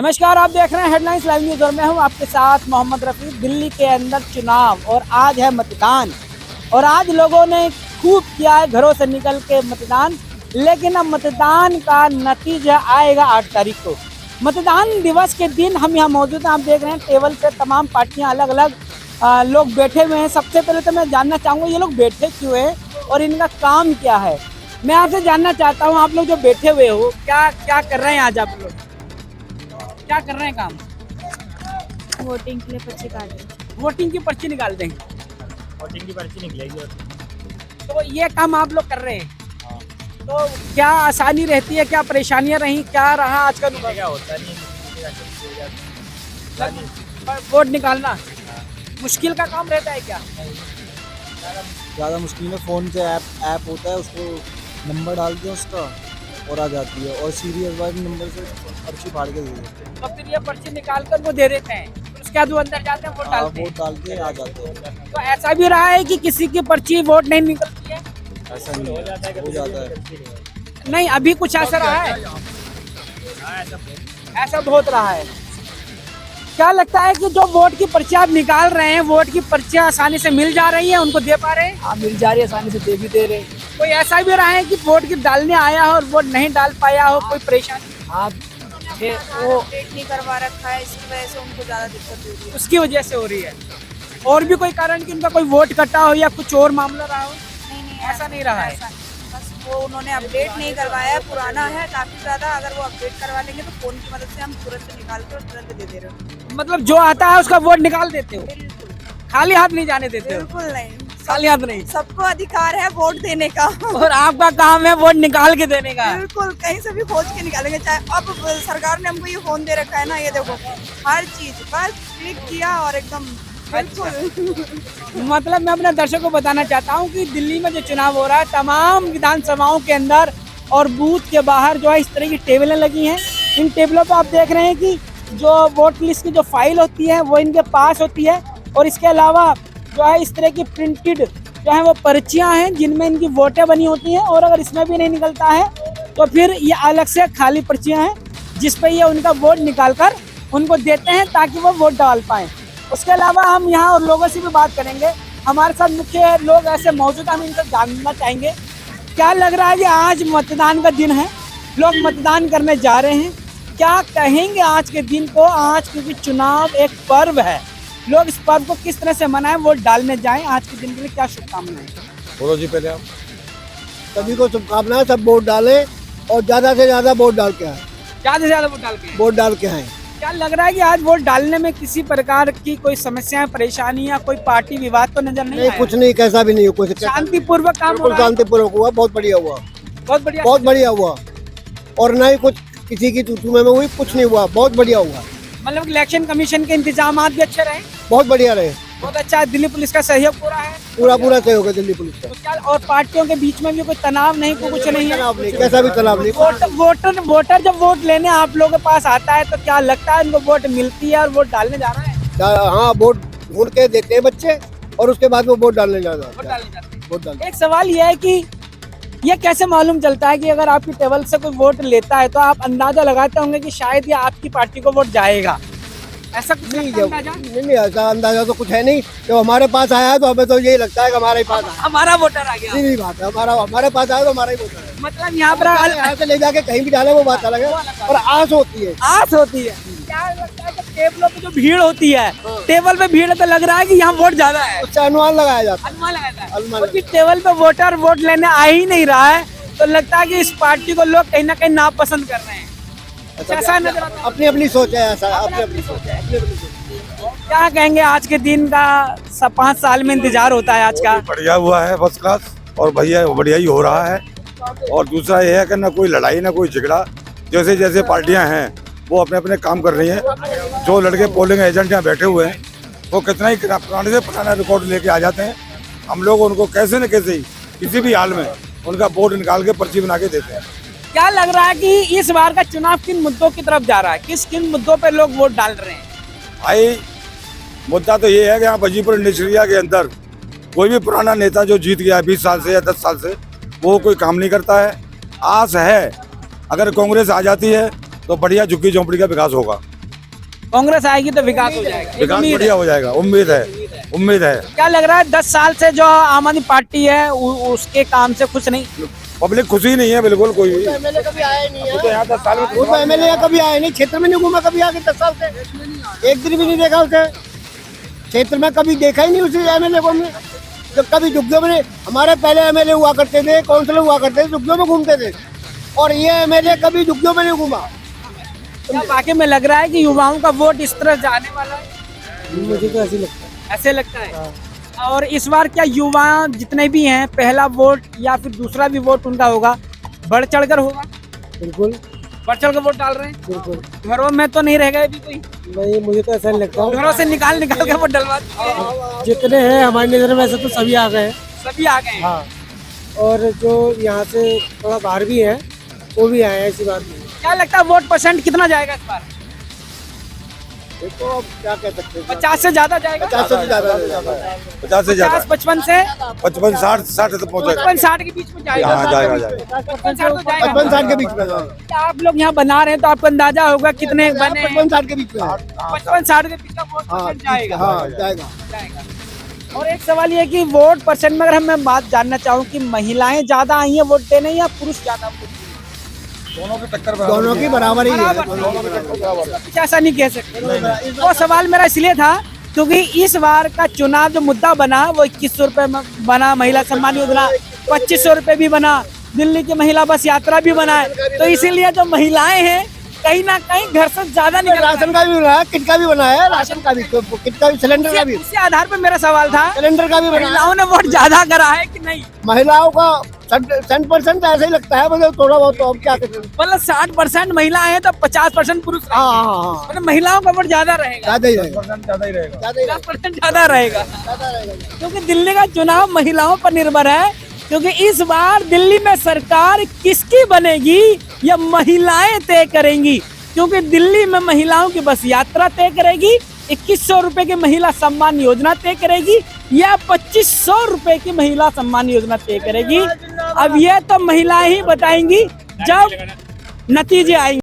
नमस्कार, आप देख रहे हैं हेडलाइंस लाइव न्यूज और मैं हूं आपके साथ मोहम्मद रफी। दिल्ली के अंदर चुनाव और आज है मतदान और आज लोगों ने खूब किया है घरों से निकल के मतदान, लेकिन अब मतदान का नतीजा आएगा 8 तारीख को। मतदान दिवस के दिन हम यहाँ मौजूद हैं। आप देख रहे हैं टेबल पे तमाम पार्टियां अलग अलग लोग बैठे हुए हैं। सबसे पहले तो मैं जानना चाहूँगा ये लोग बैठे क्यों हैं और इनका काम क्या है। मैं आपसे जानना चाहता हूँ, आप लोग जो बैठे हुए हो क्या क्या कर रहे हैं आज? आप लोग क्या कर रहे हैं काम? वोटिंग के लिए पर्ची काट रहे। वोटिंग की पर्ची निकाल दें। वोटिंग की पर्ची निकलेगी। तो ये काम आप लोग कर रहे हैं, तो क्या आसानी रहती है, क्या परेशानियां रही, क्या रहा आज का अनुभव? क्या होता नहीं वोट निकालना मुश्किल का काम रहता है क्या? ज़्यादा मुश्किल में फ़ोन से ऐप होता है, उसको नंबर डालते हैं उसका और आ जाती है, और सीरियल वाइज नंबर से पर्ची फाड़ के दे देते हैं। तो फिर ये पर्ची निकाल कर वो दे देते हैं, फिर उसके बाद वो अंदर जाते हैं, वोट डालते हैं। वोट डाल के आ जाते हैं। तो ऐसा भी रहा है कि किसी की पर्ची वोट नहीं निकलती है? ऐसा नहीं हो जाता है। नहीं, अभी कुछ ऐसा रहा है? ऐसा बहुत रहा है। क्या लगता है कि जो वोट की पर्ची आप निकाल रहे हैं, वोट की पर्चियां आसानी से मिल जा रही है, उनको दे पा रहे हैं? हाँ, मिल जा रही है, आसानी से दे भी दे रहे। कोई ऐसा भी रहा है कि वोट की डालने आया हो और वोट नहीं डाल पाया हो, कोई परेशानी? आप वो अपडेट नहीं करवा रखा है, इसकी वजह से उनको ज़्यादा दिक्कत हो रही है। उसकी वजह से हो रही है। और भी कोई कारण कि उनका कोई वोट कटा हो या कुछ और मामला रहा हो? नहीं, ऐसा नहीं रहा है। ऐसा नहीं। बस वो उन्होंने अपडेट नहीं करवाया, पुराना है काफ़ी ज़्यादा। अगर वो अपडेट करवा लेंगे तो फ़ोन की मदद से हम तुरंत निकाल कर तुरंत दे दे रहे हो। मतलब जो आता है उसका वोट निकाल देते हो, बिल्कुल खाली हाथ नहीं जाने देते हो? बिल्कुल नहीं, खाली हाथ नहीं। सबको अधिकार है वोट देने का। और आपका काम है वोट निकाल के देने का। बिल्कुल, कहीं से भी खोज के निकालेंगे। चाहे अब सरकार ने हमको ये फोन दे रखा है ना, ये देखो हर चीज बस क्लिक किया और एकदम बिल्कुल। मतलब मैं अपने दर्शकों को बताना चाहता हूँ कि दिल्ली में जो चुनाव हो रहा है, तमाम विधानसभाओं के अंदर और बूथ के बाहर जो है इस तरह की टेबलें लगी हैं। इन टेबलों पर आप देख रहे हैं कि जो वोट लिस्ट की जो फाइल होती है वो इनके पास होती है, और इसके अलावा जो है इस तरह की प्रिंटेड जो है वो पर्चियां हैं जिनमें इनकी वोटें बनी होती हैं। और अगर इसमें भी नहीं निकलता है तो फिर ये अलग से खाली पर्चियां हैं जिस पे ये उनका वोट निकाल कर उनको देते हैं ताकि वो वोट डाल पाएँ। उसके अलावा हम यहाँ और लोगों से भी बात करेंगे। हमारे साथ मुख्य लोग ऐसे मौजूद हैं, हम इनसे जानना चाहेंगे क्या लग रहा है कि आज मतदान का दिन है, लोग मतदान करने जा रहे हैं। क्या कहेंगे आज के दिन को? आज क्योंकि चुनाव एक पर्व है, लोग इस पर्व को किस तरह से मनाएं, वोट डालने जाएं। आज के दिन के लिए क्या शुभकामनाएं? बोलो जी पहले आप। सभी को शुभकामनाएं, सब वोट डालें और ज़्यादा से ज़्यादा वोट डाल के आए। ज़्यादा से ज़्यादा वोट डाल के वोट डाल के आए। क्या लग रहा है कि आज वोट डालने में किसी प्रकार की कोई समस्याएं, परेशानियां, कोई पार्टी विवाद तो नजर नहीं आया? कुछ नहीं, कैसा भी नहीं हो, कुछ शांतिपूर्वक काम हो रहा है? शांतिपूर्वक हुआ, बहुत बढ़िया हुआ, बहुत बढ़िया, बहुत बढ़िया हुआ। और ना ही कुछ किसी की तू में हुई, कुछ नहीं हुआ, बहुत बढ़िया हुआ। मतलब इलेक्शन कमीशन के इंतजाम भी अच्छे रहे? बहुत बढ़िया रहे, बहुत अच्छा। दिल्ली पुलिस का सहयोग पूरा है? पूरा सहयोग है दिल्ली पुलिस का। तो क्या और पार्टियों के बीच में भी कोई तनाव नहीं, कोई कुछ नहीं है? तनाव नहीं, कैसा भी तनाव नहीं। वोटर जब वोट लेने आप लोगों के पास आता है तो क्या लगता है उनको वोट मिलती है और वोट डालने जा रहा है? हाँ, वोट ढूंढ के देते हैं बच्चे और उसके बाद वो वोट डालने जा रहा है। वोट डालने जाते हैं। वोट डालने। एक सवाल यह है कि ये कैसे मालूम चलता है कि अगर आपकी टेबल से कोई वोट लेता है तो आप अंदाजा लगाते होंगे कि शायद ये आपकी पार्टी को वोट जाएगा? ऐसा कुछ नहीं, लगता है अंदाजा? नहीं, ऐसा अंदाजा तो कुछ है नहीं। जब हमारे पास आया है तो हमें तो यही लगता है कि हमारे पास आया। हमारा वोटर आ गया। सीधी बात है, हमारे पास आया तो हमारा ही वोटर है। मतलब यहाँ पर यहाँ से ले जाके कहीं भी डाले वो बात अलग है, और आस होती है। आस होती है। क्या लगता है कि टेबलों पे जो भीड़ होती है, टेबल पे भीड़ तो लग रहा है कि यहाँ वोट ज्यादा है, उससे अनुमान लगाया जाता है। अनुमान लगाता है। अनुमान क्योंकि टेबल पे वोटर वोट लेने आ ही नहीं रहा है तो लगता है कि इस पार्टी को लोग कहीं ना कहीं नापसंद कर रहे हैं। ऐसा नजर आता है। अपनी अपनी सोच है, ऐसा अपनी सोच है। क्या कहेंगे आज के दिन का? 5 साल में इंतजार होता है आज का। बढ़िया हुआ है, फर्स्ट क्लास, और भैया बढ़िया ही हो रहा है। और दूसरा ये है कि ना कोई लड़ाई ना कोई झगड़ा, जैसे जैसे पार्टियां हैं वो अपने अपने काम कर रही हैं। जो लड़के पोलिंग एजेंट यहाँ बैठे हुए हैं वो कितना ही पुराने से पुराना रिकॉर्ड लेके आ जाते हैं। हम लोग उनको कैसे न कैसे ही किसी भी हाल में उनका वोट निकाल के पर्ची बना के देते हैं। क्या लग रहा है कि इस बार का चुनाव किन मुद्दों की तरफ जा रहा है, किन मुद्दों पे लोग वोट डाल रहे हैं? भाई मुद्दा तो ये है कि यहाँ बजीपुर निचरिया के अंदर कोई भी पुराना नेता जो जीत गया 20 साल से या 10 साल से, वो कोई काम नहीं करता है। आस है अगर कांग्रेस आ जाती है तो बढ़िया झुग्गी झोंपड़ी का विकास होगा। कांग्रेस आएगी तो विकास हो जाएगा, एक विकास उम्मीद है। बढ़िया हो जाएगा, उम्मीद है, उम्मीद है। क्या लग रहा है 10 साल से जो आम आदमी पार्टी है उसके काम से खुश नहीं? पब्लिक खुशी नहीं है बिल्कुल कोई भी। एमएलए कभी आया नहीं है। तो यहाँ 10 साल में वो तो एमएलए कभी आया नहीं, क्षेत्र में नहीं घूमा कभी आके 10 साल से, एक दिन भी नहीं देखा उसे क्षेत्र में, कभी देखा ही नहीं उसे एमएलए को हमने। जब कभी झुग्गियों में, हमारे पहले एमएलए हुआ करते थे, काउंसिलर हुआ करते थे, झुग्गियों में घूमते थे, और ये एमएलए कभी झुग्गियों में नहीं घूमा। क्या वाकई में लग रहा है कि युवाओं का वोट इस तरह जाने वाला है? मुझे तो ऐसे लगता है। ऐसे लगता है। और इस बार क्या युवा जितने भी हैं पहला वोट या फिर दूसरा भी वोट उनका होगा, बढ़ चढ़कर होगा? बिल्कुल बढ़ चढ़ कर वोट डाल रहे हैं? बिल्कुल घरों में तो नहीं रह गए अभी कोई? नहीं, मुझे तो ऐसा नहीं लगता। घरों से निकाल के वोट डलवा दिए। जितने हैं हमारी नज़र में, ऐसे तो सभी आ गए हैं। सभी आ गए हैं। हाँ, और जो यहाँ से थोड़ा बाहर भी है वो भी आए हैं, ऐसी बात नहीं। क्या लगता है वोट परसेंट कितना जाएगा इस बार? देखो अब क्या कह सकते हैं, 50 से ज्यादा जाएगा? 50 से ज्यादा 50 से ज्यादा, 55 से 55 60 तक पहुँचेगा। 55-60 के बीच में जाएगा। हाँ जाएगा जाएगा। 55-60 तो जाएगा। 55-60 के बीच में, क्या आप लोग यहाँ बना रहे हैं तो आपको अंदाजा होगा कितने बने? 55-60 के बीच में, 55-60 के बीच का वोट हाँ परसेंट जाएगा। हाँ जाएगा। जाएगा। और एक सवाल ये है कि वोट परसेंट में अगर मैं बात जानना चाहूँ कि महिलाएं ज्यादा आई हैं वोट देने या पुरुष ज्यादा वोट देने? दोनों की टक्कर दोनों की बराबर ही है। कुछ ऐसा नहीं कह सकते। वो सवाल मेरा इसलिए था क्योंकि इस बार का चुनाव जो मुद्दा बना वो 2100 रुपए में बना, महिला सम्मान योजना 2500 रुपए भी बना, दिल्ली की महिला बस यात्रा भी बना है। तो इसीलिए जो महिलाएं हैं कहीं ना कहीं घर से ज्यादा निकल राशन का भी बना है, किट का भी बना है, राशन का भी, किट का भी, सिलेंडर का भी, उसी आधार पर मेरा सवाल था सिलेंडर का भी बना है। महिलाओं ने वोट ज्यादा करा है कि नहीं? महिलाओं का 100% ऐसा ही लगता है, मतलब थोड़ा बहुत, तो अब क्या कहते हैं। मतलब 60% महिला है तो 50% पुरुष है। हाँ हाँ हाँ, मतलब महिलाओं का वोट ज्यादा रहेगा, ज्यादा ही रहेगा, ज्यादा ही रहेगा। ज्यादा ही 50% ज्यादा रहेगा, रहेगा। क्योंकि दिल्ली का चुनाव महिलाओं पर निर्भर है। क्योंकि इस बार दिल्ली में सरकार किसकी बनेगी यह महिलाएं तय करेंगी, क्योंकि दिल्ली में महिलाओं की बस यात्रा तय करेगी, 2100 रुपए की महिला सम्मान योजना तय करेगी या 2500 रुपए की महिला सम्मान योजना तय करेगी। अब ये तो महिलाएं ही बताएंगी जब नतीजे आएंगे।